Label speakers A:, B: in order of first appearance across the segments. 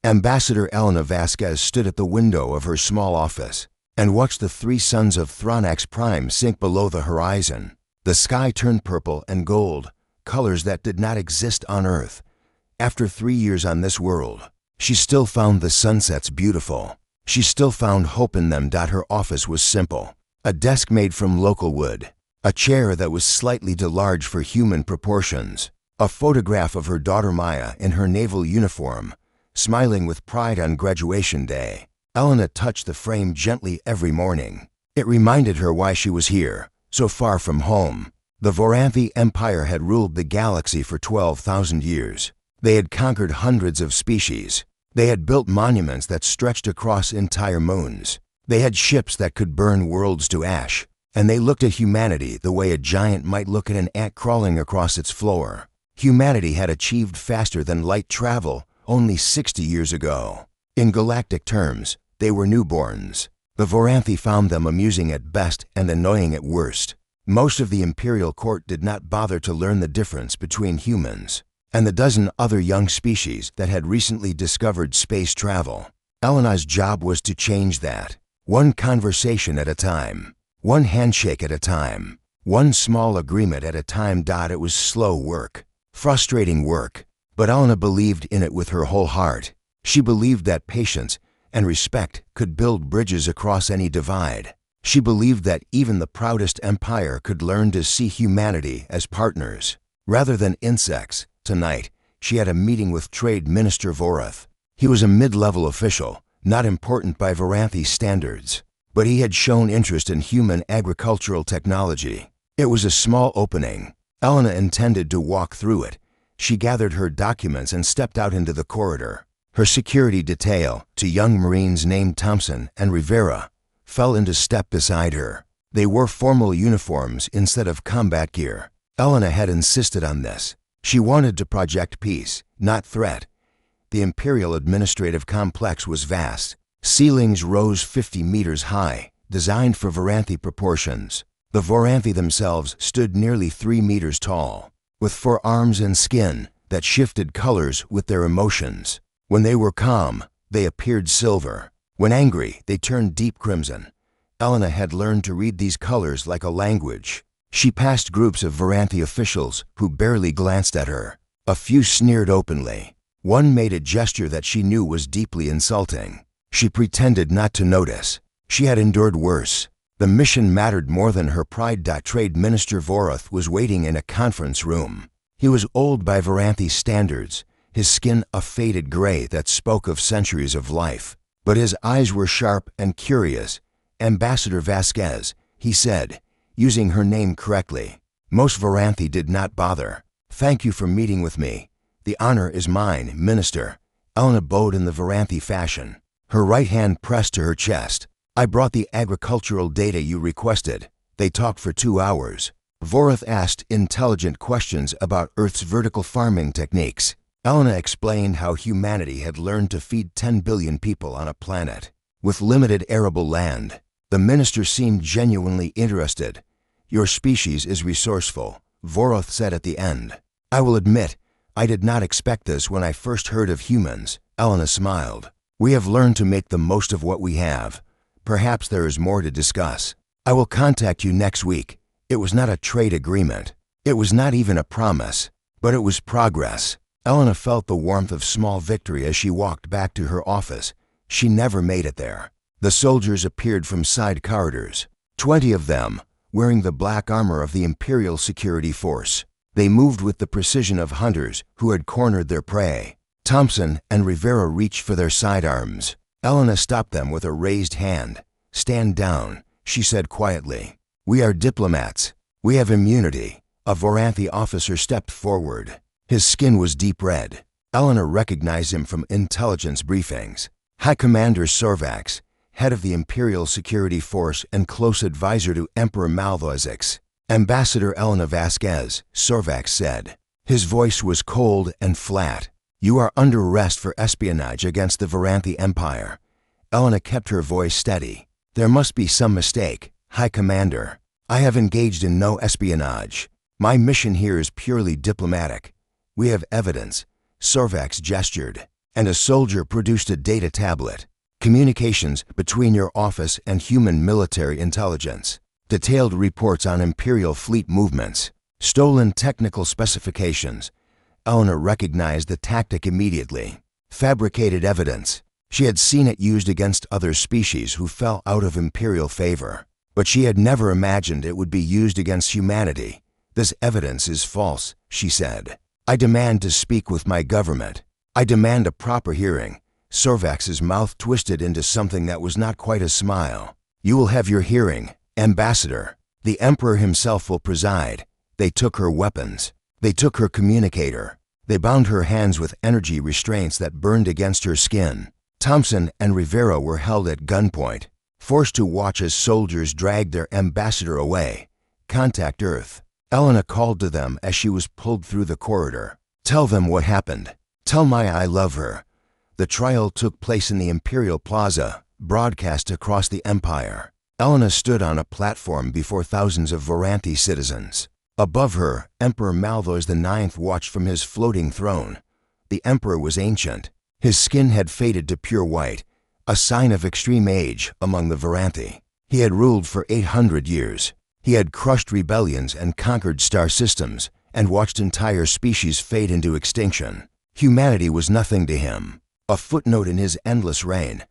A: Ambassador Elena Vasquez stood at the window of her small office and watched the three suns of Thronax Prime sink below the horizon. The sky turned purple and gold, colors that did not exist on Earth. After 3 years on this world, she still found the sunsets beautiful. She still found hope in them. Her office was simple. A desk made from local wood, a chair that was slightly too large for human proportions, a photograph of her daughter Maya in her naval uniform, smiling with pride on graduation day. Elena touched the frame gently every morning. It reminded her why she was here, so far from home. The Voranthi Empire had ruled the galaxy for 12,000 years. They had conquered hundreds of species. They had built monuments that stretched across entire moons. They had ships that could burn worlds to ash. And they looked at humanity the way a giant might look at an ant crawling across its floor. Humanity had achieved faster than light travel only 60 years ago. In galactic terms, they were newborns. The Voranthi found them amusing at best and annoying at worst. Most of the imperial court did not bother to learn the difference between humans and the dozen other young species that had recently discovered space travel. Elena's job was to change that. One conversation at a time, one handshake at a time, one small agreement at a time. It was slow work, frustrating work, but Elena believed in it with her whole heart. She believed that patience and respect could build bridges across any divide. She believed that even the proudest empire could learn to see humanity as partners, rather than insects. Tonight, she had a meeting with Trade Minister Vorath. He was a mid-level official, not important by Voranthi standards, but he had shown interest in human agricultural technology. It was a small opening. Elena intended to walk through it. She gathered her documents and stepped out into the corridor. Her security detail, two young Marines named Thompson and Rivera, fell into step beside her. They wore formal uniforms instead of combat gear. Elena had insisted on this. She wanted to project peace, not threat. The Imperial Administrative Complex was vast. Ceilings rose 50 meters high, designed for Voranthi proportions. The Voranthi themselves stood nearly 3 meters tall, with 4 arms and skin that shifted colors with their emotions. When they were calm, they appeared silver. When angry, they turned deep crimson. Elena had learned to read these colors like a language. She passed groups of Voranthi officials who barely glanced at her. A few sneered openly. One made a gesture that she knew was deeply insulting. She pretended not to notice. She had endured worse. The mission mattered more than her pride. Trade Minister Vorath was waiting in a conference room. He was old by Voranthi standards, his skin a faded gray that spoke of centuries of life. But his eyes were sharp and curious. Ambassador Vasquez, he said, using her name correctly. Most Voranthi did not bother. Thank you for meeting with me. The honor is mine, Minister. Elena bowed in the Voranthi fashion. Her right hand pressed to her chest. I brought the agricultural data you requested. They talked for 2 hours. Vorath asked intelligent questions about Earth's vertical farming techniques. Elena explained how humanity had learned to feed 10 billion people on a planet with limited arable land. The minister seemed genuinely interested. Your species is resourceful, Vorath said at the end. I will admit, I did not expect this when I first heard of humans. Elena smiled. We have learned to make the most of what we have. Perhaps there is more to discuss. I will contact you next week. It was not a trade agreement. It was not even a promise, but it was progress. Elena felt the warmth of small victory as she walked back to her office. She never made it there. The soldiers appeared from side corridors, 20 of them, wearing the black armor of the Imperial Security Force. They moved with the precision of hunters who had cornered their prey. Thompson and Rivera reached for their sidearms. Elena stopped them with a raised hand. Stand down, she said quietly. We are diplomats. We have immunity. A Voranthi officer stepped forward. His skin was deep red. Elena recognized him from intelligence briefings. High Commander Sorvax, head of the Imperial Security Force and close advisor to Emperor Malvoisix. Ambassador Elena Vasquez, Sorvax said. His voice was cold and flat. You are under arrest for espionage against the Voranthi Empire. Elena kept her voice steady. There must be some mistake, High Commander. I have engaged in no espionage. My mission here is purely diplomatic. We have evidence. Sorvax gestured. and a soldier produced a data tablet. Communications between your office and human military intelligence. Detailed reports on Imperial fleet movements. Stolen technical specifications. Eleanor recognized the tactic immediately. Fabricated evidence. She had seen it used against other species who fell out of Imperial favor, but she had never imagined it would be used against humanity. This evidence is false, she said. I demand to speak with my government. I demand a proper hearing. Sorvax's mouth twisted into something that was not quite a smile. You will have your hearing, Ambassador. The Emperor himself will preside. They took her weapons. They took her communicator. They bound her hands with energy restraints that burned against her skin. Thompson and Rivera were held at gunpoint, forced to watch as soldiers dragged their ambassador away. Contact Earth. Elena called to them as she was pulled through the corridor. Tell them what happened. Tell Maya I love her. The trial took place in the Imperial Plaza, broadcast across the Empire. Elena stood on a platform before thousands of Voranthi citizens. Above her, Emperor Malthus IX watched from his floating throne. The Emperor was ancient. His skin had faded to pure white, a sign of extreme age among the Voranthi. He had ruled for 800 years. He had crushed rebellions and conquered star systems, and watched entire species fade into extinction. Humanity was nothing to him. A footnote in his endless reign.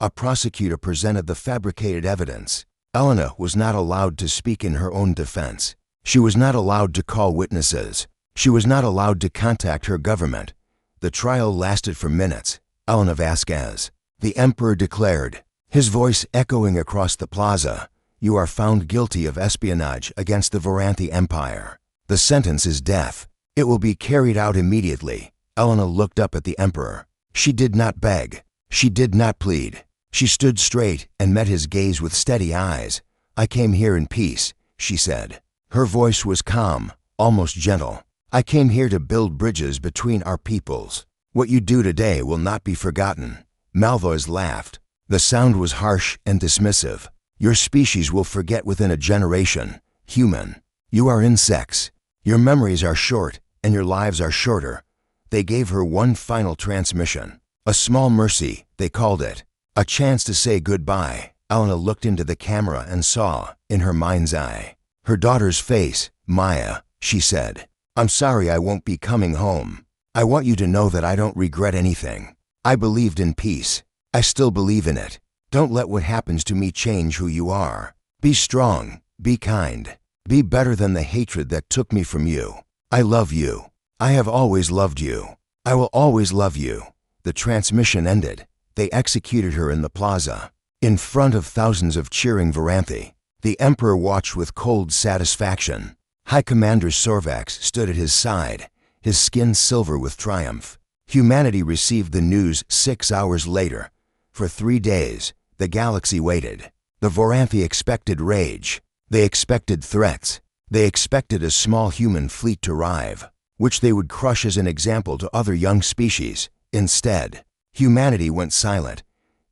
A: A prosecutor presented the fabricated evidence. Elena was not allowed to speak in her own defense. She was not allowed to call witnesses. She was not allowed to contact her government. The trial lasted for minutes. Elena Vasquez. The Emperor declared, his voice echoing across the plaza, you are found guilty of espionage against the Voranthi Empire. The sentence is death. It will be carried out immediately. Elena looked up at the Emperor. She did not beg. She did not plead. She stood straight and met his gaze with steady eyes. I came here in peace, she said. Her voice was calm, almost gentle. I came here to build bridges between our peoples. What you do today will not be forgotten. Malthus laughed. The sound was harsh and dismissive. Your species will forget within a generation. Human. You are insects. Your memories are short and your lives are shorter. They gave her one final transmission. A small mercy, they called it. A chance to say goodbye. Elena looked into the camera and saw, in her mind's eye, her daughter's face. Maya, she said, I'm sorry I won't be coming home. I want you to know that I don't regret anything. I believed in peace. I still believe in it. Don't let what happens to me change who you are. Be strong. Be kind. Be better than the hatred that took me from you. I love you. I have always loved you. I will always love you. The transmission ended. They executed her in the plaza, in front of thousands of cheering Voranthi. The Emperor watched with cold satisfaction. High Commander Sorvax stood at his side, his skin silver with triumph. Humanity received the news 6 hours later. For 3 days, the galaxy waited. The Voranthi expected rage. They expected threats. They expected a small human fleet to arrive, which they would crush as an example to other young species. Instead, humanity went silent.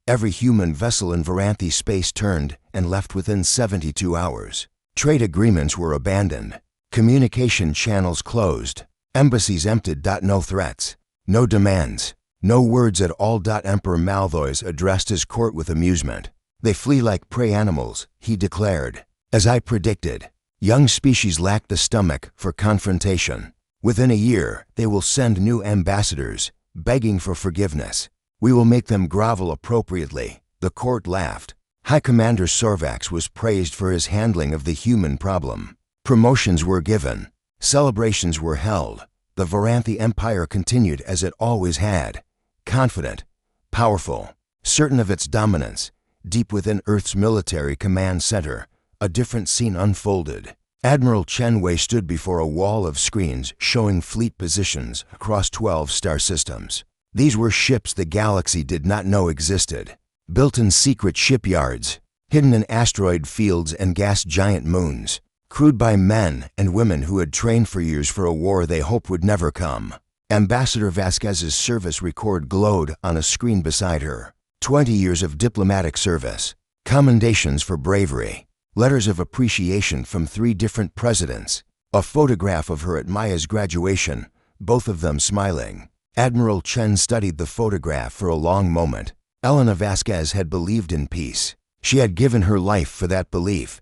A: Every human vessel in Voranthi space turned and left within 72 hours. Trade agreements were abandoned. Communication channels closed. Embassies emptied. No threats. No demands. No words at all. Emperor Malthus addressed his court with amusement. They flee like prey animals, he declared. As I predicted, young species lack the stomach for confrontation. Within a year, they will send new ambassadors, begging for forgiveness. We will make them grovel appropriately. The court laughed. High Commander Sorvax was praised for his handling of the human problem. Promotions were given. Celebrations were held. The Voranthi Empire continued as it always had. Confident, powerful, certain of its dominance. Deep within Earth's military command center, a different scene unfolded. Admiral Chen Wei stood before a wall of screens showing fleet positions across 12 star systems. These were ships the galaxy did not know existed, built in secret shipyards, hidden in asteroid fields and gas giant moons, crewed by men and women who had trained for years for a war they hoped would never come. Ambassador Vasquez's service record glowed on a screen beside her. 20 years of diplomatic service, commendations for bravery, letters of appreciation from 3 different presidents, a photograph of her at Maya's graduation, both of them smiling. Admiral Chen studied the photograph for a long moment. Elena Vasquez had believed in peace. She had given her life for that belief.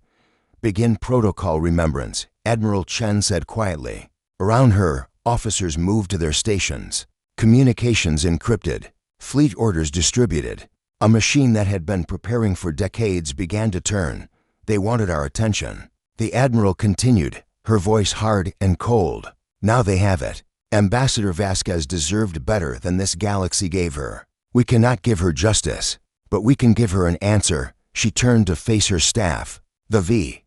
A: "Begin protocol remembrance," Admiral Chen said quietly. Around her, officers moved to their stations. Communications encrypted. Fleet orders distributed. A machine that had been preparing for decades began to turn. They wanted our attention. The Admiral continued, her voice hard and cold. "Now they have it. Ambassador Vasquez deserved better than this galaxy gave her. We cannot give her justice, but we can give her an answer." She turned to face her staff. The V.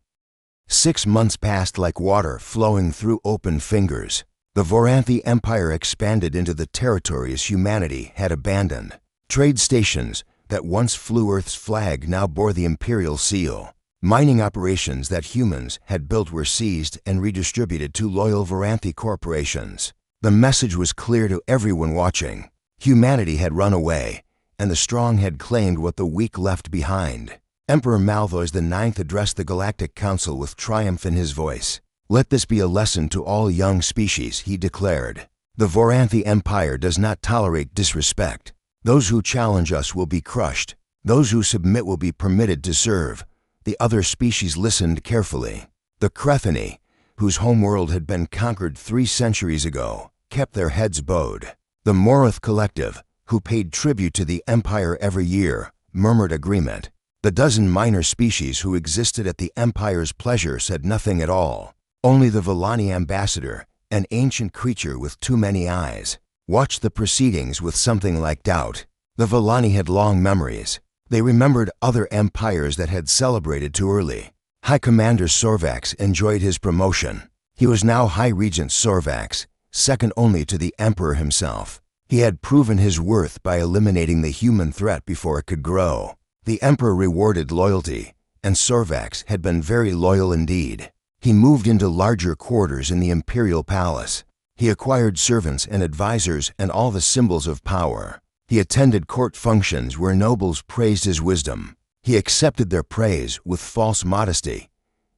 A: 6 months passed like water flowing through open fingers. The Voranthi Empire expanded into the territories humanity had abandoned. Trade stations that once flew Earth's flag now bore the Imperial seal. Mining operations that humans had built were seized and redistributed to loyal Voranthi corporations. The message was clear to everyone watching. Humanity had run away, and the strong had claimed what the weak left behind. Emperor Malvois IX addressed the Galactic Council with triumph in his voice. "Let this be a lesson to all young species," he declared. "The Voranthi Empire does not tolerate disrespect. Those who challenge us will be crushed. Those who submit will be permitted to serve." The other species listened carefully. The Crethani, whose homeworld had been conquered 3 centuries ago, kept their heads bowed. The Moroth Collective, who paid tribute to the Empire every year, murmured agreement. The dozen minor species who existed at the Empire's pleasure said nothing at all. Only the Villani ambassador, an ancient creature with too many eyes, watched the proceedings with something like doubt. The Villani had long memories. They remembered other empires that had celebrated too early. High Commander Sorvax enjoyed his promotion. He was now High Regent Sorvax, second only to the Emperor himself. He had proven his worth by eliminating the human threat before it could grow. The Emperor rewarded loyalty, and Sorvax had been very loyal indeed. He moved into larger quarters in the Imperial Palace. He acquired servants and advisors and all the symbols of power. He attended court functions where nobles praised his wisdom. He accepted their praise with false modesty.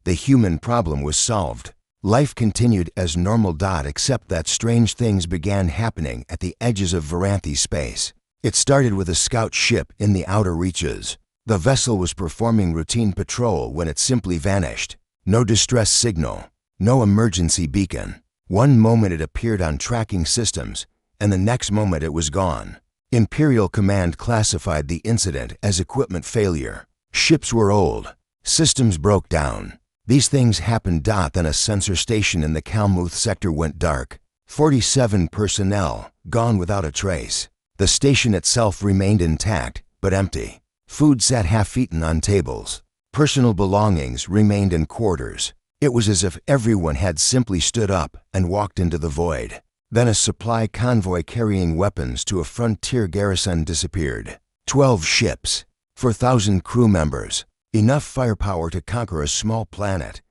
A: The human problem was solved. Life continued as normal, except that strange things began happening at the edges of Voranthi space. It started with a scout ship in the outer reaches. The vessel was performing routine patrol when it simply vanished. No distress signal, no emergency beacon. One moment it appeared on tracking systems, and the next moment it was gone. Imperial Command classified the incident as equipment failure. Ships were old. Systems broke down. These things happened. Then a sensor station in the Kalmuth sector went dark. 47 personnel, gone without a trace. The station itself remained intact, but empty. Food sat half-eaten on tables. Personal belongings remained in quarters. It was as if everyone had simply stood up and walked into the void. Then a supply convoy carrying weapons to a frontier garrison disappeared. 12 ships, 4,000 crew members, enough firepower to conquer a small planet.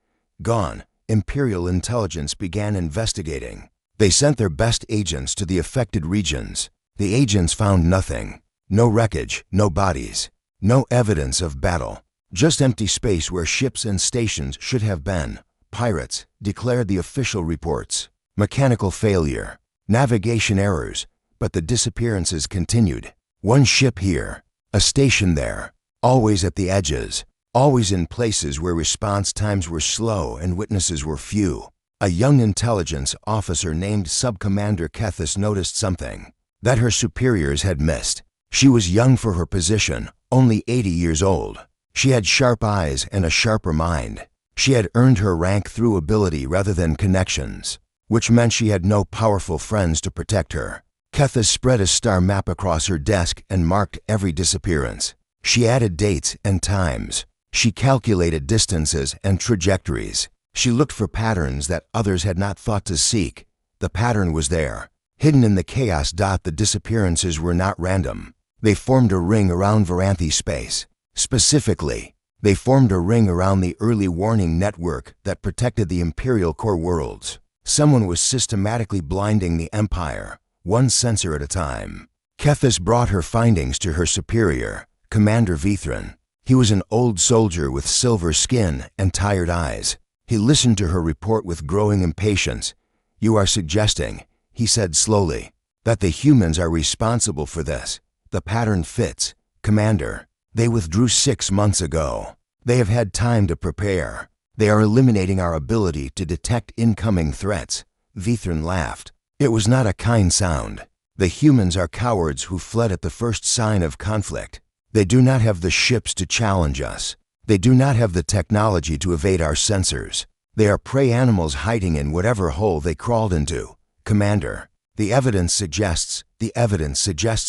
A: Gone. Imperial intelligence began investigating. They sent their best agents to the affected regions. The agents found nothing. No wreckage, no bodies, no evidence of battle. Just empty space where ships and stations should have been. Pirates, declared the official reports. Mechanical failure, navigation errors, but the disappearances continued. One ship here, a station there, always at the edges, always in places where response times were slow and witnesses were few. A young intelligence officer named Subcommander Kethis noticed something that her superiors had missed. She was young for her position, only 80 years old. She had sharp eyes and a sharper mind. She had earned her rank through ability rather than connections, which meant she had no powerful friends to protect her. Kethis spread a star map across her desk and marked every disappearance. She added dates and times. She calculated distances and trajectories. She looked for patterns that others had not thought to seek. The pattern was there, hidden in the chaos. The disappearances were not random. They formed a ring around Voranthi space. Specifically, they formed a ring around the early warning network that protected the Imperial core worlds. Someone was systematically blinding the Empire, one sensor at a time. Kethis brought her findings to her superior, Commander Vithran. He was an old soldier with silver skin and tired eyes. He listened to her report with growing impatience. "You are suggesting," he said slowly, That the humans are responsible for this. The pattern fits, Commander. They withdrew 6 months ago. They have had time to prepare. They are eliminating our ability to detect incoming threats. Vithran laughed. It was not a kind sound. The humans are cowards who fled at the first sign of conflict. They do not have the ships to challenge us. They do not have the technology to evade our sensors. They are prey animals hiding in whatever hole they crawled into. Commander, the evidence suggests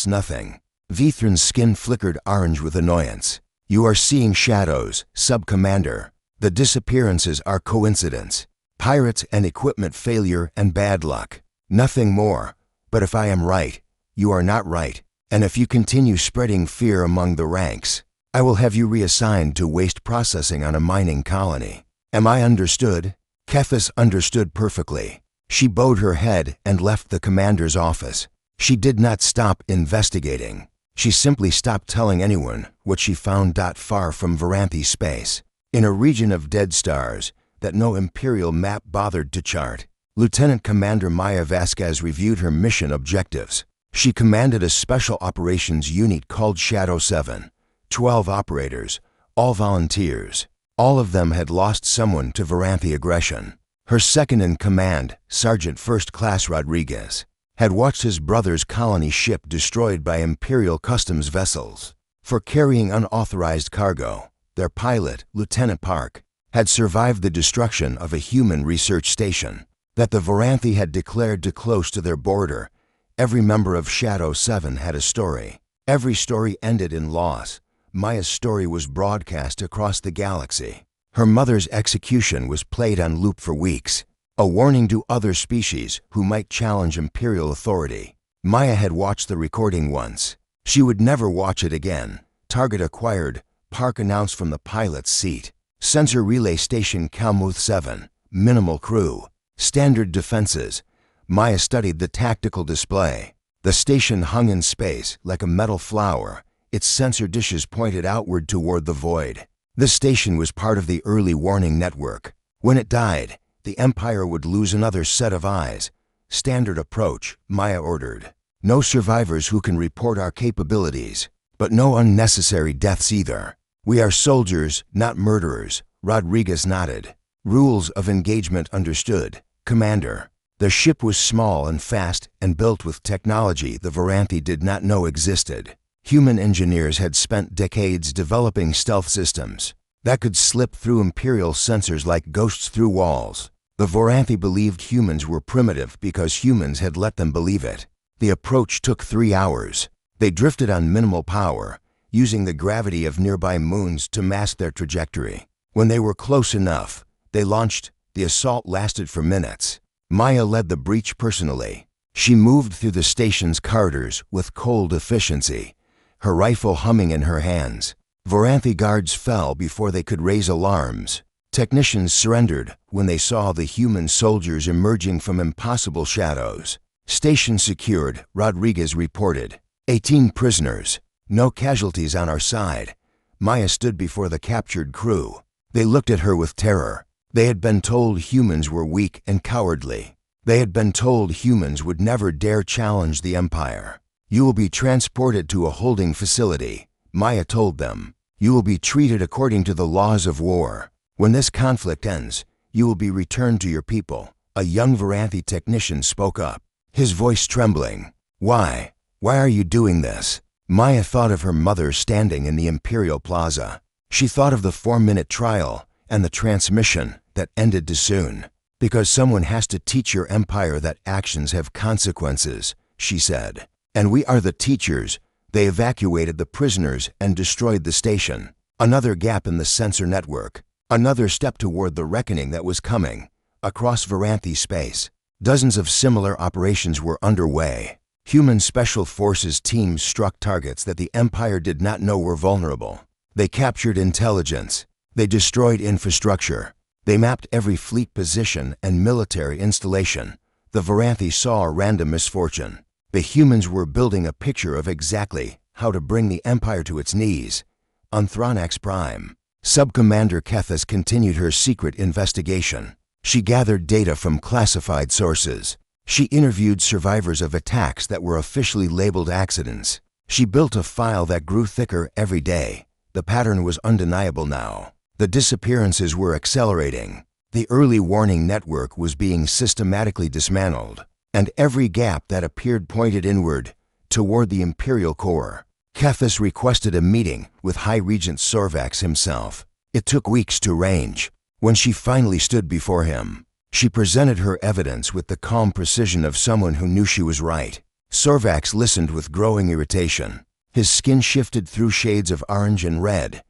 A: nothing. Vithran's skin flickered orange with annoyance. You are seeing shadows, Sub-Commander. The disappearances are coincidence. Pirates and equipment failure and bad luck. Nothing more. But if I am right, you are not right. And if you continue spreading fear among the ranks, I will have you reassigned to waste processing on a mining colony. Am I understood? Kethis understood perfectly. She bowed her head and left the commander's office. She did not stop investigating. She simply stopped telling anyone what she found. Far from Varanthi space, in a region of dead stars that no Imperial map bothered to chart, Lieutenant Commander Maya Vasquez reviewed her mission objectives. She commanded a special operations unit called Shadow 7, 12 operators, all volunteers. All of them had lost someone to Varanthi aggression. Her second-in-command, Sergeant First Class Rodriguez, had watched his brother's colony ship destroyed by Imperial customs vessels for carrying unauthorized cargo. Their pilot, Lieutenant Park, had survived the destruction of a human research station that the Varanthi had declared too close to their border. Every member of Shadow 7 had a story. Every story ended in loss. Maya's story was broadcast across the galaxy. Her mother's execution was played on loop for weeks, a warning to other species who might challenge Imperial authority. Maya had watched the recording once. She would never watch it again. Target acquired, Park announced from the pilot's seat. Sensor relay station Kalmuth 7, minimal crew, standard defenses. Maya studied the tactical display. The station hung in space like a metal flower, its sensor dishes pointed outward toward the void. The station was part of the early warning network. When it died, the Empire would lose another set of eyes. Standard approach, Maya ordered. No survivors who can report our capabilities, but no unnecessary deaths either. We are soldiers, not murderers, Rodriguez nodded. Rules of engagement understood, Commander. The ship was small and fast and built with technology the Varanthi did not know existed. Human engineers had spent decades developing stealth systems that could slip through Imperial sensors like ghosts through walls. The Varanthi believed humans were primitive because humans had let them believe it. The approach took 3 hours. They drifted on minimal power, using the gravity of nearby moons to mask their trajectory. When they were close enough, they launched. The assault lasted for minutes. Maya led the breach personally. She moved through the station's corridors with cold efficiency, her rifle humming in her hands. Varanthi guards fell before they could raise alarms. Technicians surrendered when they saw the human soldiers emerging from impossible shadows. Station secured, Rodriguez reported. 18 prisoners. No casualties on our side. Maya stood before the captured crew. They looked at her with terror. They had been told humans were weak and cowardly. They had been told humans would never dare challenge the Empire. You will be transported to a holding facility, Maya told them. You will be treated according to the laws of war. When this conflict ends, you will be returned to your people. A young Varanthi technician spoke up, his voice trembling. Why? Why are you doing this? Maya thought of her mother standing in the Imperial Plaza. She thought of the 4-minute trial and the transmission that ended too soon. Because someone has to teach your empire that actions have consequences, she said. And we are the teachers. They evacuated the prisoners and destroyed the station. Another gap in the sensor network. Another step toward the reckoning that was coming. Across Varanthi space, dozens of similar operations were underway. Human Special Forces teams struck targets that the Empire did not know were vulnerable. They captured intelligence. They destroyed infrastructure. They mapped every fleet position and military installation. The Varanthi saw a random misfortune. The humans were building a picture of exactly how to bring the Empire to its knees. On Thronax Prime, Sub-Commander Kethis continued her secret investigation. She gathered data from classified sources. She interviewed survivors of attacks that were officially labeled accidents. She built a file that grew thicker every day. The pattern was undeniable now. The disappearances were accelerating. The early warning network was being systematically dismantled, and every gap that appeared pointed inward, toward the Imperial core. Kethis requested a meeting with High Regent Sorvax himself. It took weeks to arrange. When she finally stood before him, she presented her evidence with the calm precision of someone who knew she was right. Sorvax listened with growing irritation. His skin shifted through shades of orange and red.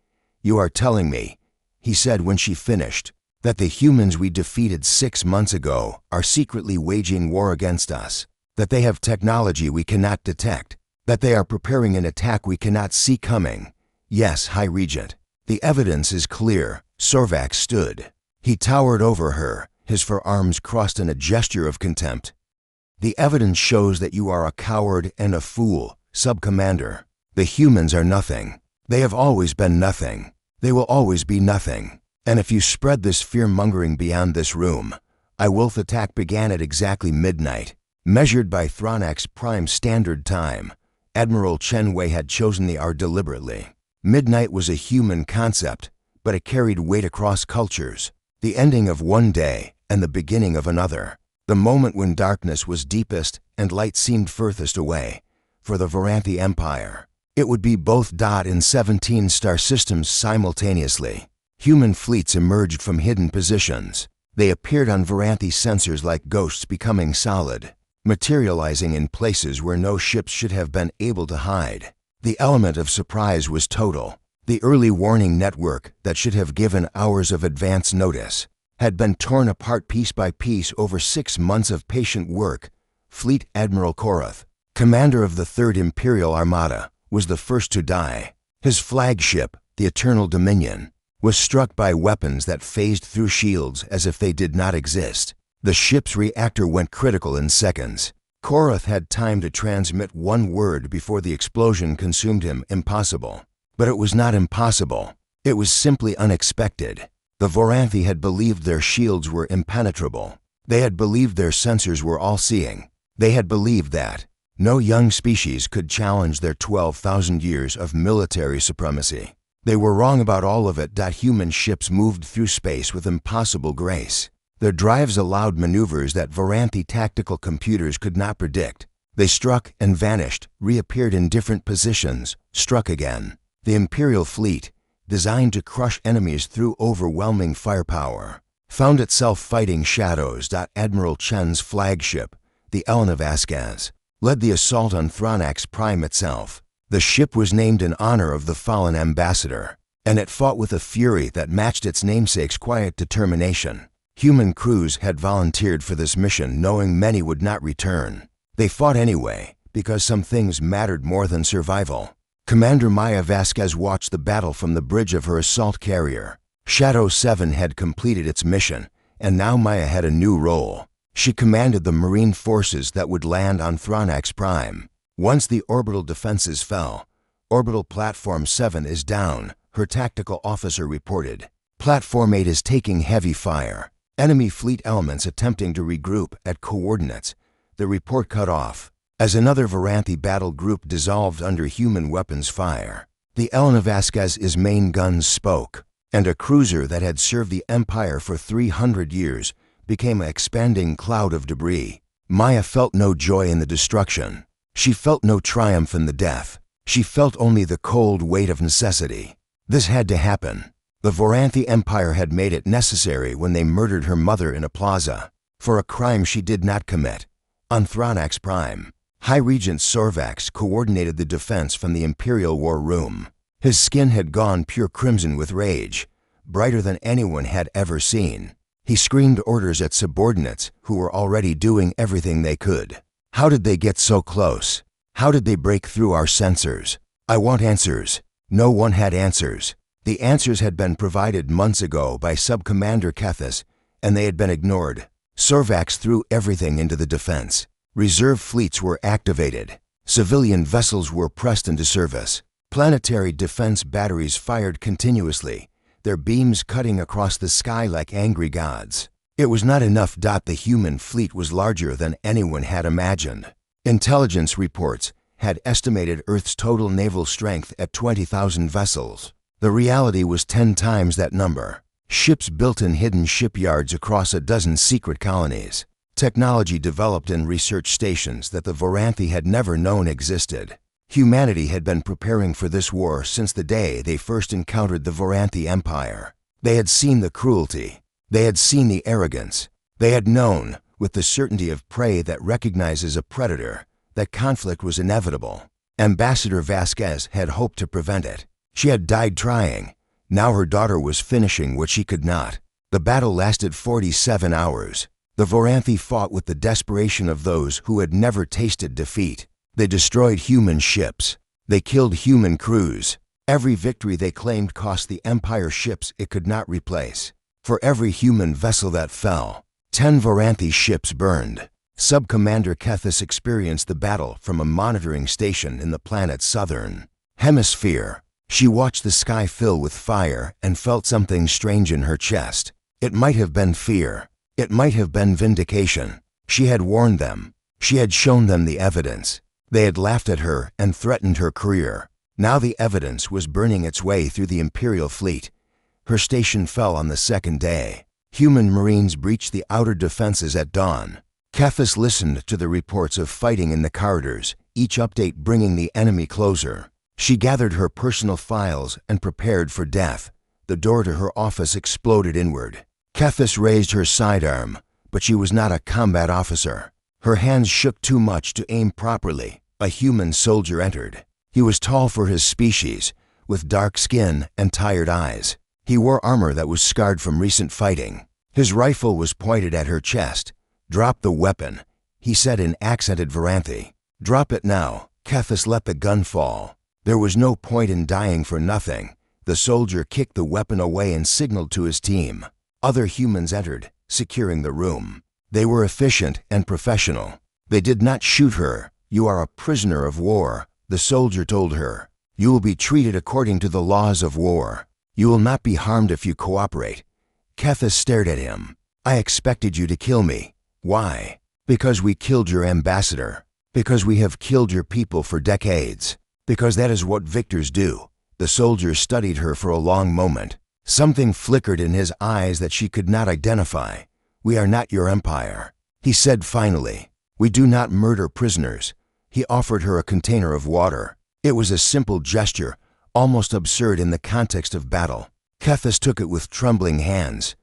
A: "You are telling me," he said when she finished, "that the humans we defeated 6 months ago are secretly waging war against us, that they have technology we cannot detect, that they are preparing an attack we cannot see coming." "Yes, High Regent. The evidence is clear." Sorvax stood. He towered over her, his forearms crossed in a gesture of contempt. "The evidence shows that you are a coward and a fool, Sub-Commander. The humans are nothing. They have always been nothing. They will always be nothing. And if you spread this fear-mongering beyond this room, I will." The attack began at exactly midnight. Measured by Thronax Prime Standard Time, Admiral Chen Wei had chosen the hour deliberately. Midnight was a human concept, but it carried weight across cultures. The ending of one day and the beginning of another. The moment when darkness was deepest and light seemed furthest away. For the Varanthi Empire, it would be both in 17 star systems simultaneously. Human fleets emerged from hidden positions. They appeared on Varanthi sensors like ghosts becoming solid, materializing in places where no ships should have been able to hide. The element of surprise was total. The early warning network that should have given hours of advance notice had been torn apart piece by piece over 6 months of patient work. Fleet Admiral Korath, commander of the 3rd Imperial Armada, was the first to die. His flagship, the Eternal Dominion, was struck by weapons that phased through shields as if they did not exist. The ship's reactor went critical in seconds. Korath had time to transmit one word before the explosion consumed him. Impossible. But it was not impossible. It was simply unexpected. The Varanthi had believed their shields were impenetrable. They had believed their sensors were all-seeing. They had believed that no young species could challenge their 12,000 years of military supremacy. They were wrong about all of it. Human ships moved through space with impossible grace. Their drives allowed maneuvers that Varanthi tactical computers could not predict. They struck and vanished, reappeared in different positions, struck again. The Imperial fleet, designed to crush enemies through overwhelming firepower, found itself fighting shadows. Admiral Chen's flagship, the Ellen of Askaz, led the assault on Thronax Prime itself. The ship was named in honor of the fallen ambassador, and it fought with a fury that matched its namesake's quiet determination. Human crews had volunteered for this mission knowing many would not return. They fought anyway, because some things mattered more than survival. Commander Maya Vasquez watched the battle from the bridge of her assault carrier. Shadow 7 had completed its mission, and now Maya had a new role. She commanded the marine forces that would land on Thronax Prime. Once the orbital defenses fell, Orbital Platform 7 is down, her tactical officer reported. Platform 8 is taking heavy fire. Enemy fleet elements attempting to regroup at coordinates. The report cut off as another Varanthi battle group dissolved under human weapons fire. The Ellen of Vasquez's main guns spoke, and a cruiser that had served the Empire for 300 years became an expanding cloud of debris. Maya felt no joy in the destruction. She felt no triumph in the death. She felt only the cold weight of necessity. This had to happen. The Varanthi Empire had made it necessary when they murdered her mother in a plaza, for a crime she did not commit. On Thronax Prime, High Regent Sorvax coordinated the defense from the Imperial War Room. His skin had gone pure crimson with rage, brighter than anyone had ever seen. He screamed orders at subordinates who were already doing everything they could. How did they get so close? How did they break through our sensors? I want answers. No one had answers. The answers had been provided months ago by Sub-Commander Kethis, and they had been ignored. Sorvax threw everything into the defense. Reserve fleets were activated. Civilian vessels were pressed into service. Planetary defense batteries fired continuously, their beams cutting across the sky like angry gods. It was not enough. The human fleet was larger than anyone had imagined. Intelligence reports had estimated Earth's total naval strength at 20,000 vessels. The reality was 10 times that number. Ships built in hidden shipyards across a dozen secret colonies. Technology developed in research stations that the Voranthi had never known existed. Humanity had been preparing for this war since the day they first encountered the Voranthi Empire. They had seen the cruelty. They had seen the arrogance. They had known, with the certainty of prey that recognizes a predator, that conflict was inevitable. Ambassador Vasquez had hoped to prevent it. She had died trying. Now her daughter was finishing what she could not. The battle lasted 47 hours. The Voranthi fought with the desperation of those who had never tasted defeat. They destroyed human ships. They killed human crews. Every victory they claimed cost the Empire ships it could not replace. For every human vessel that fell, 10 Voranthi ships burned. Sub-Commander Kethis experienced the battle from a monitoring station in the planet's southern hemisphere. She watched the sky fill with fire and felt something strange in her chest. It might have been fear. It might have been vindication. She had warned them. She had shown them the evidence. They had laughed at her and threatened her career. Now the evidence was burning its way through the Imperial fleet. Her station fell on the second day. Human Marines breached the outer defenses at dawn. Kethis listened to the reports of fighting in the corridors, each update bringing the enemy closer. She gathered her personal files and prepared for death. The door to her office exploded inward. Kethis raised her sidearm, but she was not a combat officer. Her hands shook too much to aim properly. A human soldier entered. He was tall for his species, with dark skin and tired eyes. He wore armor that was scarred from recent fighting. His rifle was pointed at her chest. "Drop the weapon," he said in accented Voranthi. "Drop it now." Kethis let the gun fall. There was no point in dying for nothing. The soldier kicked the weapon away and signaled to his team. Other humans entered, securing the room. They were efficient and professional. They did not shoot her. "You are a prisoner of war," the soldier told her. "You will be treated according to the laws of war. You will not be harmed if you cooperate." Kethis stared at him. "I expected you to kill me." "Why?" "Because we killed your ambassador. Because we have killed your people for decades. Because that is what victors do." The soldier studied her for a long moment. Something flickered in his eyes that she could not identify. "We are not your empire," he said finally. "We do not murder prisoners." He offered her a container of water. It was a simple gesture, almost absurd in the context of battle. Kethis took it with trembling hands.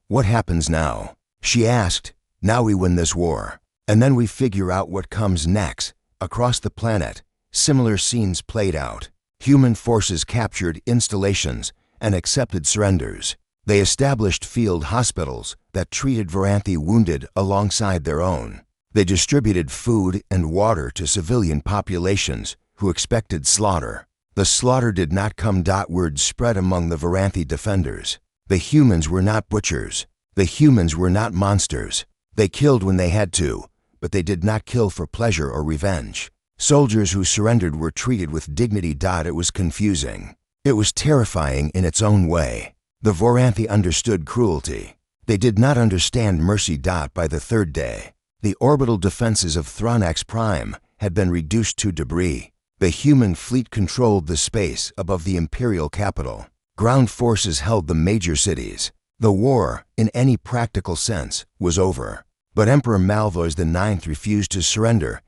A: "What happens now?" she asked. "Now we win this war. And then we figure out what comes next." Across the planet, similar scenes played out. Human forces captured installations and accepted surrenders. They established field hospitals that treated Voranthi wounded alongside their own. They distributed food and water to civilian populations who expected slaughter. The slaughter did not come. Word spread among the Voranthi defenders. The humans were not butchers. The humans were not monsters. They killed when they had to, but they did not kill for pleasure or revenge. Soldiers who surrendered were treated with dignity. It was confusing. It was terrifying in its own way. The Voranthi understood cruelty. They did not understand mercy. By the third day, the orbital defenses of Thronax Prime had been reduced to debris. The human fleet controlled the space above the Imperial capital. Ground forces held the major cities. The war, in any practical sense, was over. But Emperor Malvois IX refused to surrender.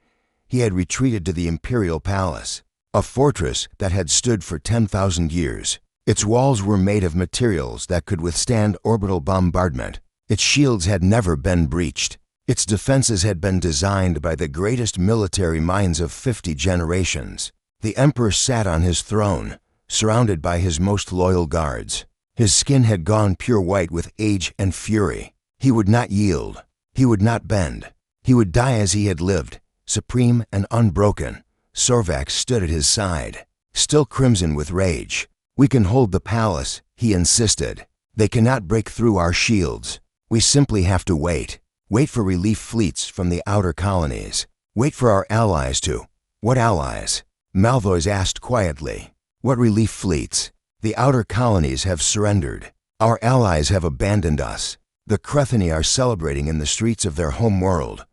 A: He had retreated to the Imperial Palace, a fortress that had stood for 10,000 years. Its walls were made of materials that could withstand orbital bombardment. Its shields had never been breached. Its defenses had been designed by the greatest military minds of 50 generations. The Emperor sat on his throne, surrounded by his most loyal guards. His skin had gone pure white with age and fury. He would not yield. He would not bend. He would die as he had lived, supreme and unbroken. Sorvax stood at his side, still crimson with rage. "We can hold the palace," he insisted. "They cannot break through our shields. We simply have to wait. Wait for relief fleets from the outer colonies. Wait for our allies to—" "What allies?" Malvois asked quietly. "What relief fleets? The outer colonies have surrendered. Our allies have abandoned us. The Crethani are celebrating in the streets of their home world.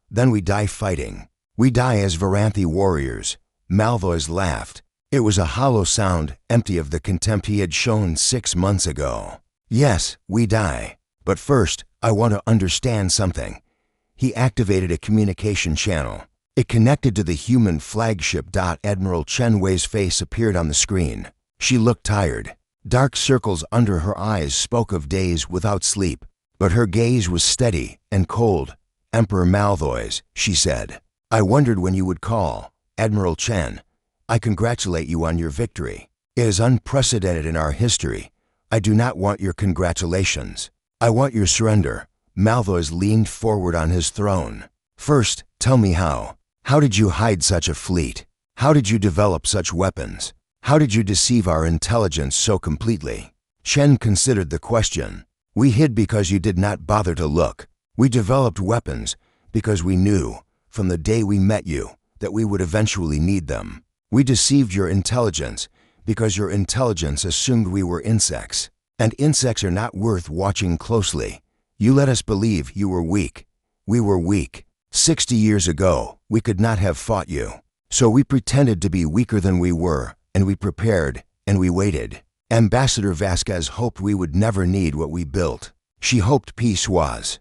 A: Then we die fighting. We die as Varanthi warriors. Malvois laughed. It was a hollow sound, empty of the contempt he had shown 6 months ago. Yes, we die. But first, I want to understand something. He activated a communication channel. It connected to the human flagship. Admiral Chen Wei's face appeared on the screen. She looked tired. Dark circles under her eyes spoke of days without sleep. But her gaze was steady and cold. Emperor Malvois, she said. I wondered when you would call. Admiral Chen, I congratulate you on your victory. It is unprecedented in our history. I do not want your congratulations. I want your surrender. Malvois leaned forward on his throne. First, tell me how. How did you hide such a fleet? How did you develop such weapons? How did you deceive our intelligence so completely? Chen considered the question. We hid because you did not bother to look. We developed weapons because we knew, from the day we met you, that we would eventually need them. We deceived your intelligence because your intelligence assumed we were insects, and insects are not worth watching closely. You let us believe you were weak. We were weak. 60 years ago, we could not have fought you. So we pretended to be weaker than we were, and we prepared, and we waited. Ambassador Vasquez hoped we would never need what we built. She hoped peace was.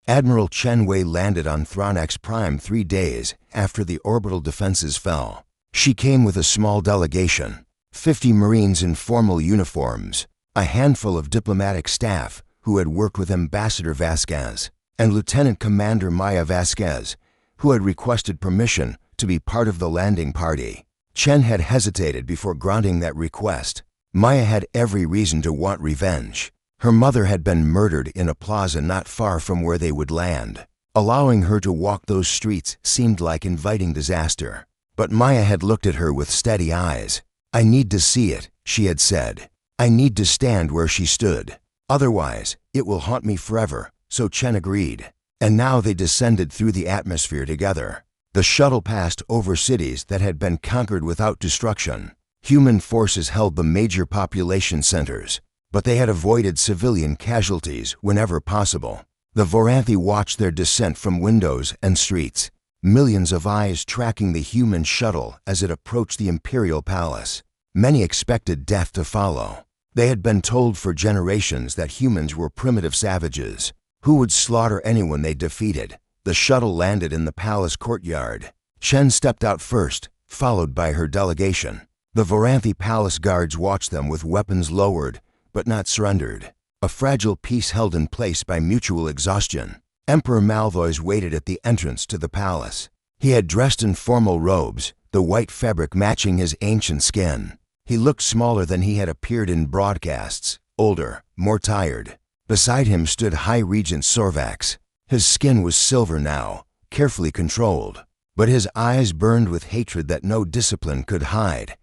A: Admiral Chen Wei landed on Thronex Prime 3 days after the orbital defenses fell. She came with a small delegation, 50 Marines in formal uniforms, a handful of diplomatic staff who had worked with Ambassador Vasquez, and Lieutenant Commander Maya Vasquez, who had requested permission to be part of the landing party. Chen had hesitated before granting that request. Maya had every reason to want revenge. Her mother had been murdered in a plaza not far from where they would land. Allowing her to walk those streets seemed like inviting disaster. But Maya had looked at her with steady eyes. I need to see it, she had said. I need to stand where she stood. Otherwise, it will haunt me forever, so Chen agreed. And now they descended through the atmosphere together. The shuttle passed over cities that had been conquered without destruction. Human forces held the major population centers, but they had avoided civilian casualties whenever possible. The Varanthi watched their descent from windows and streets, millions of eyes tracking the human shuttle as it approached the Imperial Palace. Many expected death to follow. They had been told for generations that humans were primitive savages who would slaughter anyone they defeated. The shuttle landed in the palace courtyard. Chen stepped out first, followed by her delegation. The Varanthi palace guards watched them with weapons lowered, but not surrendered. A fragile peace held in place by mutual exhaustion. Emperor Malvois waited at the entrance to the palace. He had dressed in formal robes, the white fabric matching his ancient skin. He looked smaller than he had appeared in broadcasts, older, more tired. Beside him stood High Regent Sorvax. His skin was silver now, carefully controlled, but his eyes burned with hatred that no discipline could hide.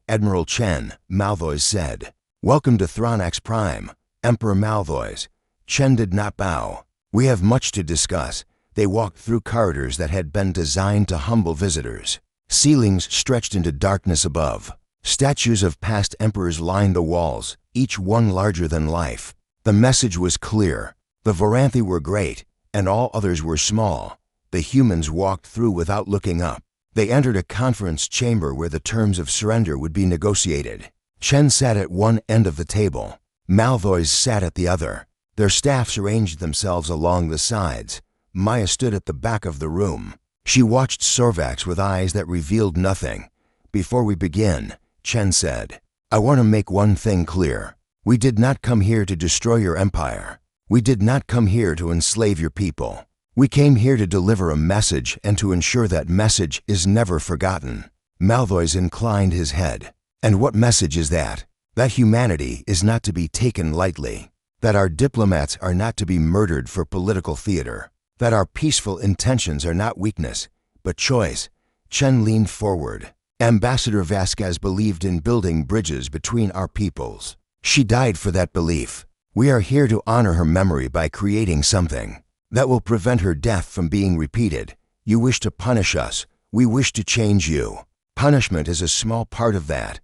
A: Admiral Chen, Malvois said, "Welcome to Thronex Prime, Emperor Malvois." Chen did not bow. "We have much to discuss." They walked through corridors that had been designed to humble visitors. Ceilings stretched into darkness above. Statues of past emperors lined the walls, each one larger than life. The message was clear. The Varanthi were great, and all others were small. The humans walked through without looking up. They entered a conference chamber where the terms of surrender would be negotiated. Chen sat at one end of the table. Malvois sat at the other. Their staffs arranged themselves along the sides. Maya stood at the back of the room. She watched Sorvax with eyes that revealed nothing. "Before we begin," Chen said, "I want to make one thing clear. We did not come here to destroy your empire. We did not come here to enslave your people. We came here to deliver a message and to ensure that message is never forgotten." Malvois inclined his head. "And what message is that? That humanity is not to be taken lightly. That our diplomats are not to be murdered for political theater. That our peaceful intentions are not weakness, but choice." Chen leaned forward. "Ambassador Vasquez believed in building bridges between our peoples. She died for that belief. We are here to honor her memory by creating something that will prevent her death from being repeated. You wish to punish us. We wish to change you. Punishment is a small part of that."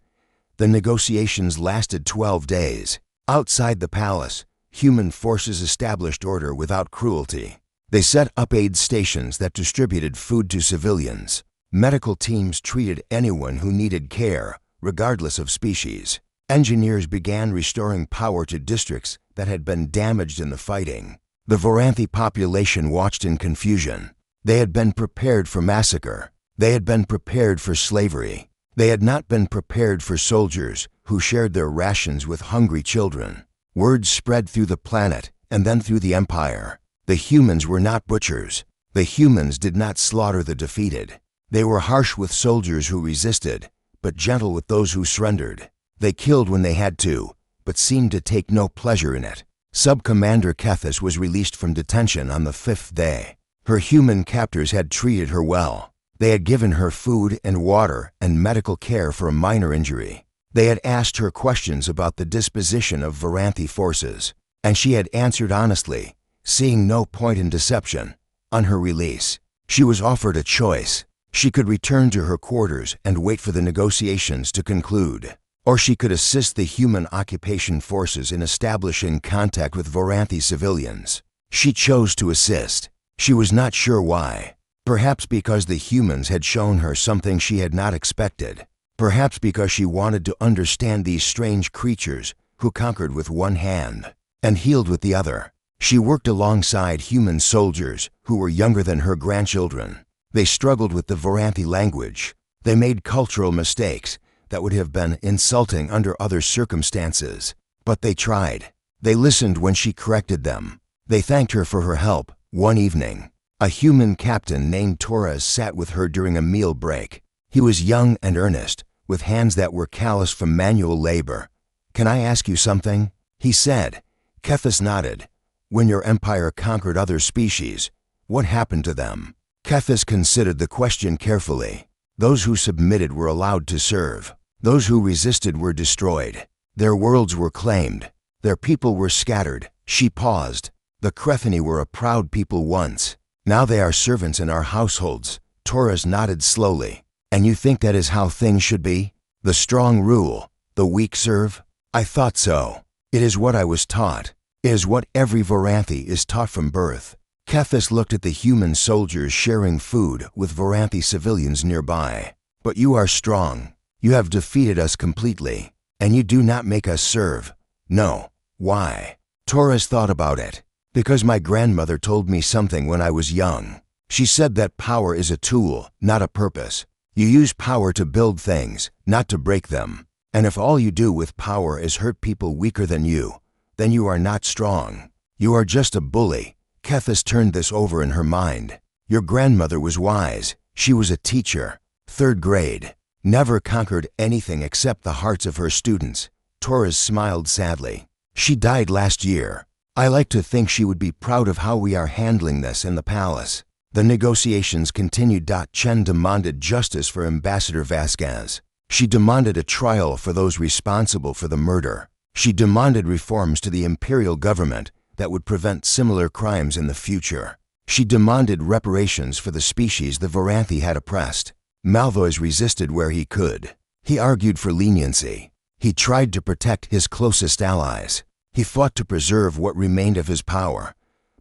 A: The negotiations lasted 12 days. Outside the palace, human forces established order without cruelty. They set up aid stations that distributed food to civilians. Medical teams treated anyone who needed care, regardless of species. Engineers began restoring power to districts that had been damaged in the fighting. The Voranthi population watched in confusion. They had been prepared for massacre. They had been prepared for slavery. They had not been prepared for soldiers who shared their rations with hungry children. Word spread through the planet and then through the Empire. The humans were not butchers. The humans did not slaughter the defeated. They were harsh with soldiers who resisted, but gentle with those who surrendered. They killed when they had to, but seemed to take no pleasure in it. Sub-Commander Kethis was released from detention on the 5th day. Her human captors had treated her well. They had given her food and water and medical care for a minor injury. They had asked her questions about the disposition of Voranthi forces, and she had answered honestly, seeing no point in deception. On her release, she was offered a choice. She could return to her quarters and wait for the negotiations to conclude, or she could assist the human occupation forces in establishing contact with Voranthi civilians. She chose to assist. She was not sure why. Perhaps because the humans had shown her something she had not expected. Perhaps because she wanted to understand these strange creatures who conquered with one hand and healed with the other. She worked alongside human soldiers who were younger than her grandchildren. They struggled with the Voranthi language. They made cultural mistakes that would have been insulting under other circumstances. But they tried. They listened when she corrected them. They thanked her for her help. One evening, a human captain named Torres sat with her during a meal break. He was young and earnest, with hands that were calloused from manual labor. "Can I ask you something?" he said. Kethis nodded. "When your empire conquered other species, what happened to them?" Kethis considered the question carefully. Those who submitted were allowed to serve. Those who resisted were destroyed. Their worlds were claimed. Their people were scattered. She paused. "The Crethani were a proud people once. Now they are servants in our households." Torres nodded slowly. "And you think that is how things should be? The strong rule, the weak serve?" "I thought so. It is what I was taught. It is what every Voranthi is taught from birth." Kethis looked at the human soldiers sharing food with Voranthi civilians nearby. "But you are strong. You have defeated us completely, and you do not make us serve." "No. Why?" Torres thought about it. "Because my grandmother told me something when I was young. She said that power is a tool, not a purpose. You use power to build things, not to break them. And if all you do with power is hurt people weaker than you, then you are not strong. You are just a bully." Kethis turned this over in her mind. "Your grandmother was wise. She was a teacher. 3rd grade. Never conquered anything except the hearts of her students." Torres smiled sadly. "She died last year. I like to think she would be proud of how we are handling this in the palace." The negotiations continued. Chen demanded justice for Ambassador Vasquez. She demanded a trial for those responsible for the murder. She demanded reforms to the imperial government that would prevent similar crimes in the future. She demanded reparations for the species the Voranthi had oppressed. Malvois resisted where he could. He argued for leniency. He tried to protect his closest allies. He fought to preserve what remained of his power,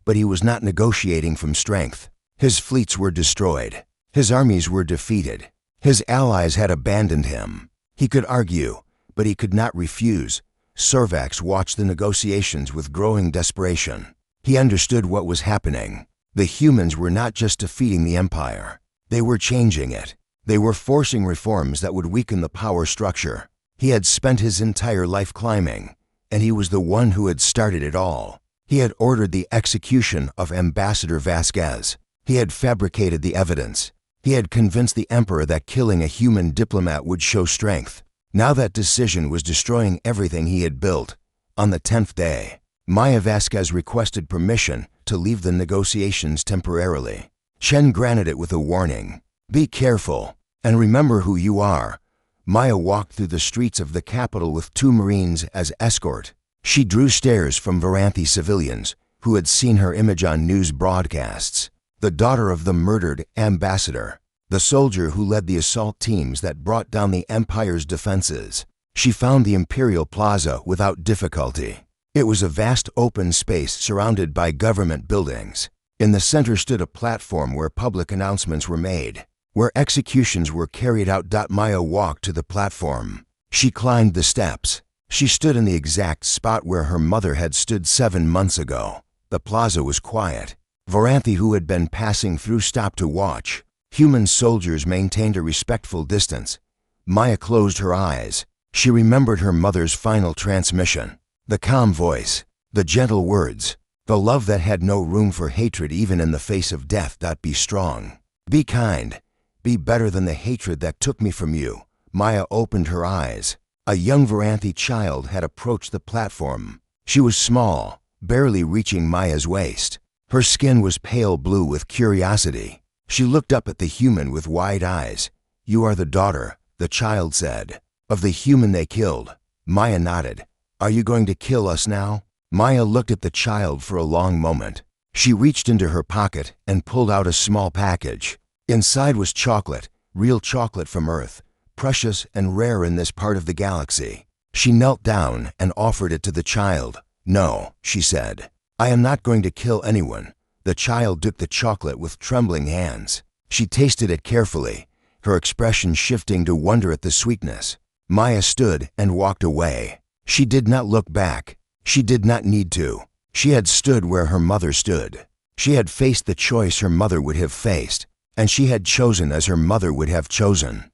A: but he was not negotiating from strength. His fleets were destroyed. His armies were defeated. His allies had abandoned him. He could argue, but he could not refuse. Sorvax watched the negotiations with growing desperation. He understood what was happening. The humans were not just defeating the Empire. They were changing it. They were forcing reforms that would weaken the power structure. He had spent his entire life climbing, and he was the one who had started it all. He had ordered the execution of Ambassador Vasquez. He had fabricated the evidence. He had convinced the Emperor that killing a human diplomat would show strength. Now that decision was destroying everything he had built. On the 10th day, Maya Vasquez requested permission to leave the negotiations temporarily. Chen granted it with a warning. "Be careful, and remember who you are." Maya walked through the streets of the capital with 2 Marines as escort. She drew stares from Voranthi civilians who had seen her image on news broadcasts. The daughter of the murdered ambassador, the soldier who led the assault teams that brought down the Empire's defenses. She found the Imperial Plaza without difficulty. It was a vast open space surrounded by government buildings. In the center stood a platform where public announcements were made, where executions were carried out. Maya walked to the platform. She climbed the steps. She stood in the exact spot where her mother had stood 7 months ago. The plaza was quiet. Varanthi, who had been passing through, stopped to watch. Human soldiers maintained a respectful distance. Maya closed her eyes. She remembered her mother's final transmission. The calm voice, the gentle words, the love that had no room for hatred even in the face of death. Be strong. Be kind. Be better than the hatred that took me from you. Maya opened her eyes. A young Varanthi child had approached the platform. She was small, barely reaching Maya's waist. Her skin was pale blue with curiosity. She looked up at the human with wide eyes. "You are the daughter," the child said, "of the human they killed." Maya nodded. "Are you going to kill us now?" Maya looked at the child for a long moment. She reached into her pocket and pulled out a small package. Inside was chocolate, real chocolate from Earth, precious and rare in this part of the galaxy. She knelt down and offered it to the child. "No," she said. "I am not going to kill anyone." The child took the chocolate with trembling hands. She tasted it carefully, her expression shifting to wonder at the sweetness. Maya stood and walked away. She did not look back. She did not need to. She had stood where her mother stood. She had faced the choice her mother would have faced, and she had chosen as her mother would have chosen.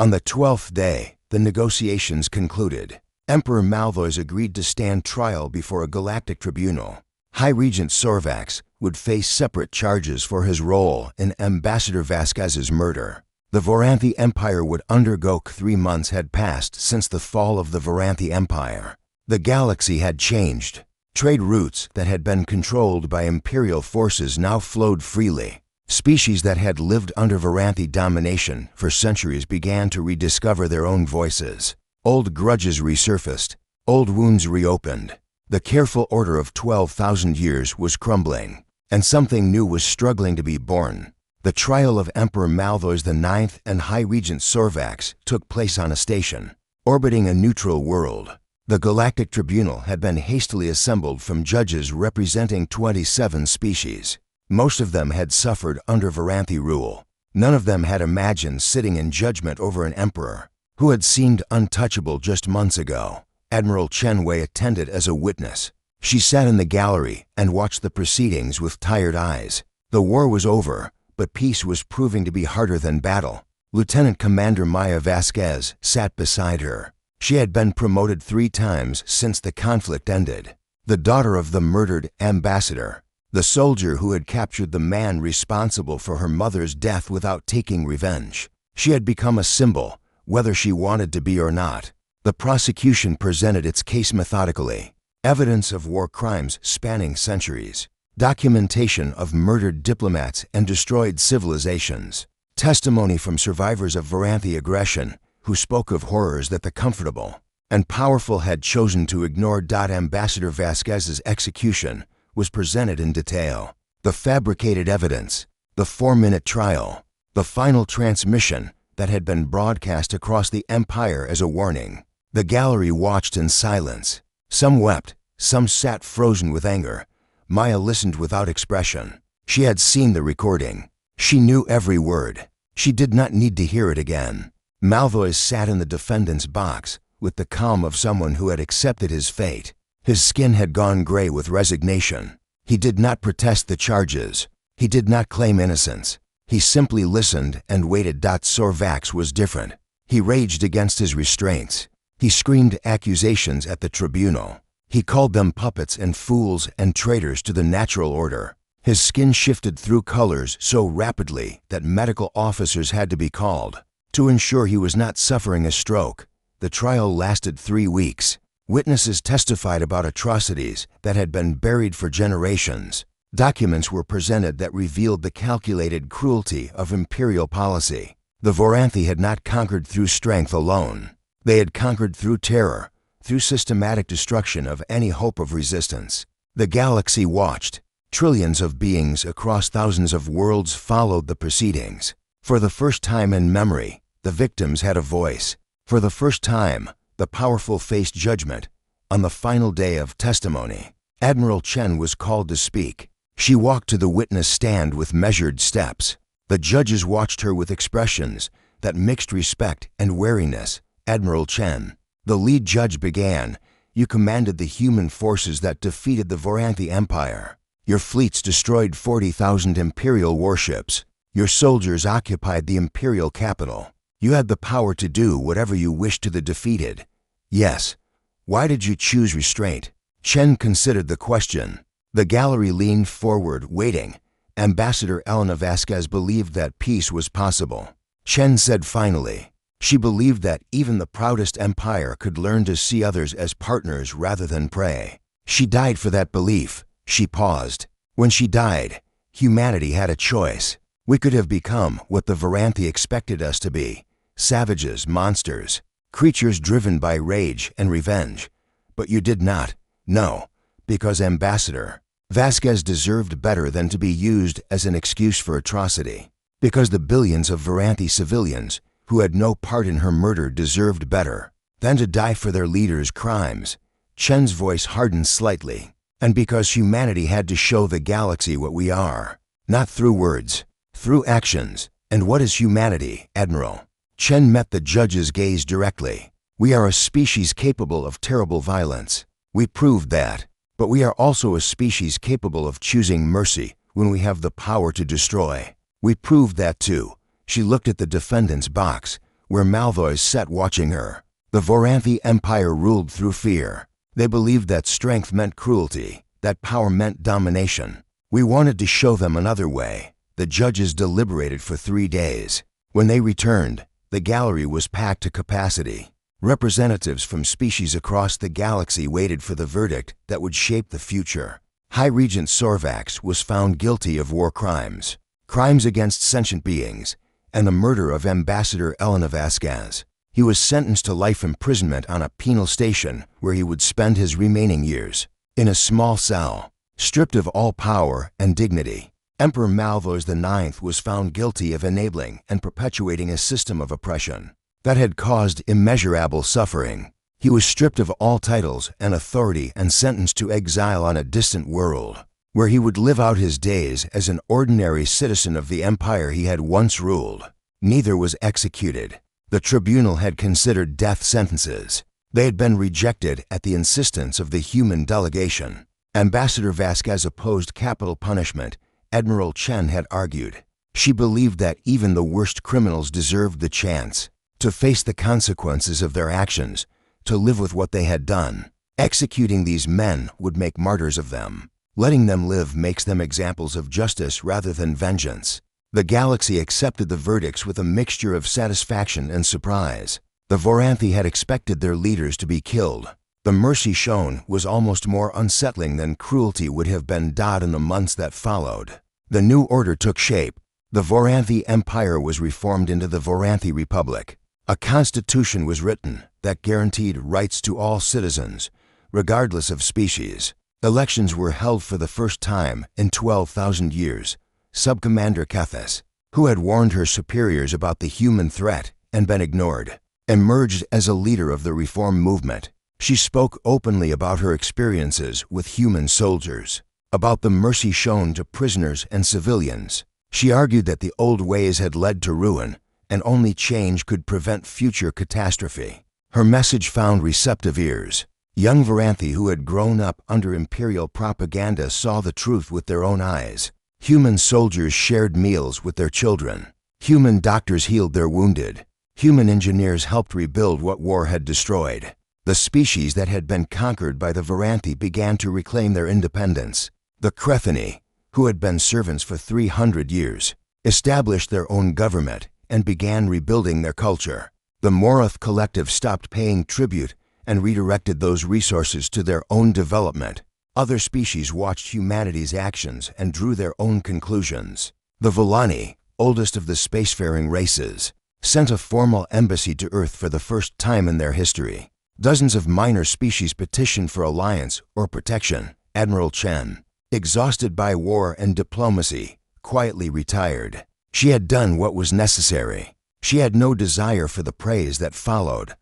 A: On the 12th day, the negotiations concluded. Emperor Malvois agreed to stand trial before a galactic tribunal. High Regent Sorvax would face separate charges for his role in Ambassador Vasquez's murder. The Varanthi Empire would undergo. 3 months had passed since the fall of the Varanthi Empire. The galaxy had changed. Trade routes that had been controlled by imperial forces now flowed freely. Species that had lived under Varanthi domination for centuries began to rediscover their own voices. Old grudges resurfaced. Old wounds reopened. The careful order of 12,000 years was crumbling, and something new was struggling to be born. The trial of Emperor Malvois IX and High Regent Sorvax took place on a station, orbiting a neutral world. The Galactic Tribunal had been hastily assembled from judges representing 27 species. Most of them had suffered under Varanthi rule. None of them had imagined sitting in judgment over an emperor who had seemed untouchable just months ago. Admiral Chen Wei attended as a witness. She sat in the gallery and watched the proceedings with tired eyes. The war was over, but peace was proving to be harder than battle. Lieutenant Commander Maya Vasquez sat beside her. She had been promoted 3 times since the conflict ended. The daughter of the murdered ambassador, the soldier who had captured the man responsible for her mother's death without taking revenge. She had become a symbol, whether she wanted to be or not. The prosecution presented its case methodically. Evidence of war crimes spanning centuries. Documentation of murdered diplomats and destroyed civilizations. Testimony from survivors of Varanthi aggression who spoke of horrors that the comfortable and powerful had chosen to ignore. Ambassador Vasquez's execution was presented in detail. The fabricated evidence, the 4-minute trial, the final transmission that had been broadcast across the empire as a warning. The gallery watched in silence. Some wept, some sat frozen with anger. Maya listened without expression. She had seen the recording. She knew every word. She did not need to hear it again. Malvois sat in the defendant's box with the calm of someone who had accepted his fate. His skin had gone gray with resignation. He did not protest the charges. He did not claim innocence. He simply listened and waited. Sorvax was different. He raged against his restraints. He screamed accusations at the tribunal. He called them puppets and fools and traitors to the natural order. His skin shifted through colors so rapidly that medical officers had to be called to ensure he was not suffering a stroke. The trial lasted 3 weeks. Witnesses testified about atrocities that had been buried for generations. Documents were presented that revealed the calculated cruelty of imperial policy. The Varanthi had not conquered through strength alone. They had conquered through terror, through systematic destruction of any hope of resistance. The galaxy watched. Trillions of beings across thousands of worlds followed the proceedings. For the first time in memory, the victims had a voice. For the first time, the powerful faced judgment, On the final day of testimony, Admiral Chen was called to speak. She walked to the witness stand with measured steps. The judges watched her with expressions that mixed respect and wariness. Admiral Chen, the lead judge, began. You commanded the human forces that defeated the Voranthi Empire. Your fleets destroyed 40,000 Imperial warships. Your soldiers occupied the Imperial capital. You had the power to do whatever you wished to the defeated. Yes. Why did you choose restraint? Chen considered the question. The gallery leaned forward, waiting. Ambassador Elena Vasquez believed that peace was possible. Chen said finally, she believed that even the proudest empire could learn to see others as partners rather than prey. She died for that belief. She paused. When she died, humanity had a choice. We could have become what the Voranthi expected us to be. Savages, monsters, creatures driven by rage and revenge. But you did not. No, because Ambassador Vasquez deserved better than to be used as an excuse for atrocity. Because the billions of Voranthi civilians who had no part in her murder deserved better than to die for their leader's crimes. Chen's voice hardened slightly. And because humanity had to show the galaxy what we are. Not through words, through actions. And what is humanity, Admiral? Chen met the judge's gaze directly. We are a species capable of terrible violence. We proved that. But we are also a species capable of choosing mercy when we have the power to destroy. We proved that too. She looked at the defendant's box, where Malvois sat watching her. The Voranthi Empire ruled through fear. They believed that strength meant cruelty, that power meant domination. We wanted to show them another way. The judges deliberated for 3 days. When they returned, the gallery was packed to capacity. Representatives from species across the galaxy waited for the verdict that would shape the future. High Regent Sorvax was found guilty of war crimes, crimes against sentient beings, and the murder of Ambassador Elena Vasquez. He was sentenced to life imprisonment on a penal station where he would spend his remaining years, in a small cell, stripped of all power and dignity. Emperor Malvois IX was found guilty of enabling and perpetuating a system of oppression that had caused immeasurable suffering. He was stripped of all titles and authority and sentenced to exile on a distant world, where he would live out his days as an ordinary citizen of the empire he had once ruled. Neither was executed. The tribunal had considered death sentences. They had been rejected at the insistence of the human delegation. Ambassador Vasquez opposed capital punishment, Admiral Chen had argued. She believed that even the worst criminals deserved the chance to face the consequences of their actions, to live with what they had done. Executing these men would make martyrs of them. Letting them live makes them examples of justice rather than vengeance. The galaxy accepted the verdicts with a mixture of satisfaction and surprise. The Voranthi had expected their leaders to be killed. The mercy shown was almost more unsettling than cruelty would have been in the months that followed. The new order took shape. The Voranthi Empire was reformed into the Voranthi Republic. A constitution was written that guaranteed rights to all citizens, regardless of species. Elections were held for the first time in 12,000 years. Subcommander Kethis, who had warned her superiors about the human threat and been ignored, emerged as a leader of the reform movement. She spoke openly about her experiences with human soldiers, about the mercy shown to prisoners and civilians. She argued that the old ways had led to ruin, and only change could prevent future catastrophe. Her message found receptive ears. Young Voranthi who had grown up under imperial propaganda saw the truth with their own eyes. Human soldiers shared meals with their children. Human doctors healed their wounded. Human engineers helped rebuild what war had destroyed. The species that had been conquered by the Voranthi began to reclaim their independence. The Crethani, who had been servants for 300 years, established their own government and began rebuilding their culture. The Moroth collective stopped paying tribute and redirected those resources to their own development. Other species watched humanity's actions and drew their own conclusions. The Volani, oldest of the spacefaring races, sent a formal embassy to Earth for the first time in their history. Dozens of minor species petitioned for alliance or protection. Admiral Chen, exhausted by war and diplomacy, quietly retired. She had done what was necessary. She had no desire for the praise that followed.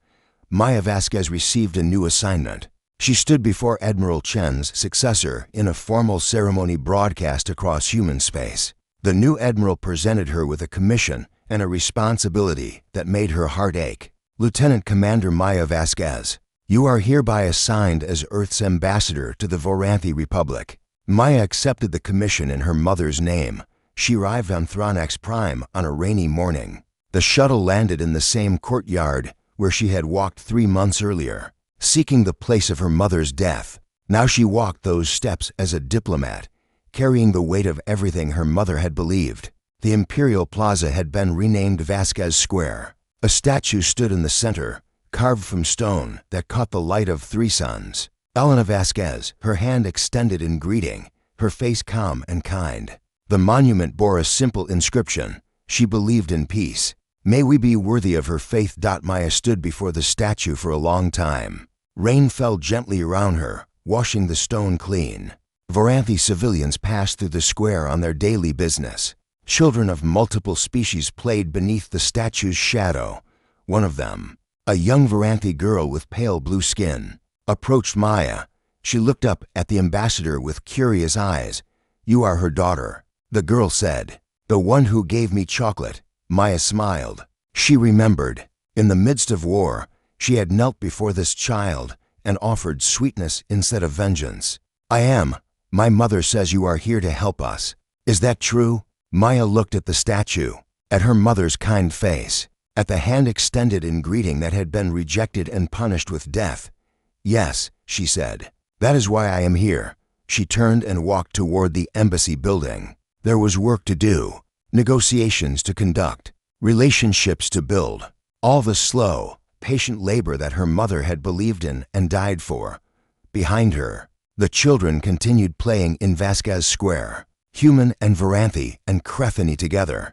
A: Maya Vasquez received a new assignment. She stood before Admiral Chen's successor in a formal ceremony broadcast across human space. The new admiral presented her with a commission and a responsibility that made her heart ache. Lieutenant Commander Maya Vasquez, you are hereby assigned as Earth's ambassador to the Voranthi Republic. Maya accepted the commission in her mother's name. She arrived on Thrawn X Prime on a rainy morning. The shuttle landed in the same courtyard where she had walked 3 months earlier, seeking the place of her mother's death. Now she walked those steps as a diplomat, carrying the weight of everything her mother had believed. The Imperial Plaza had been renamed Vasquez Square. A statue stood in the center, carved from stone that caught the light of 3 suns. Elena Vasquez, her hand extended in greeting, her face calm and kind. The monument bore a simple inscription. She believed in peace. May we be worthy of her faith. Maya stood before the statue for a long time. Rain fell gently around her, washing the stone clean. Voranthi civilians passed through the square on their daily business. Children of multiple species played beneath the statue's shadow. One of them, a young Voranthi girl with pale blue skin, approached Maya. She looked up at the ambassador with curious eyes. You are her daughter, the girl said. The one who gave me chocolate. Maya smiled. She remembered. In the midst of war, she had knelt before this child and offered sweetness instead of vengeance. I am. My mother says you are here to help us. Is that true? Maya looked at the statue, at her mother's kind face, at the hand extended in greeting that had been rejected and punished with death. Yes, she said. That is why I am here. She turned and walked toward the embassy building. There was work to do, negotiations to conduct, relationships to build, all the slow, patient labor that her mother had believed in and died for. Behind her, the children continued playing in Vasquez Square, human and Voranthi and Crethany together.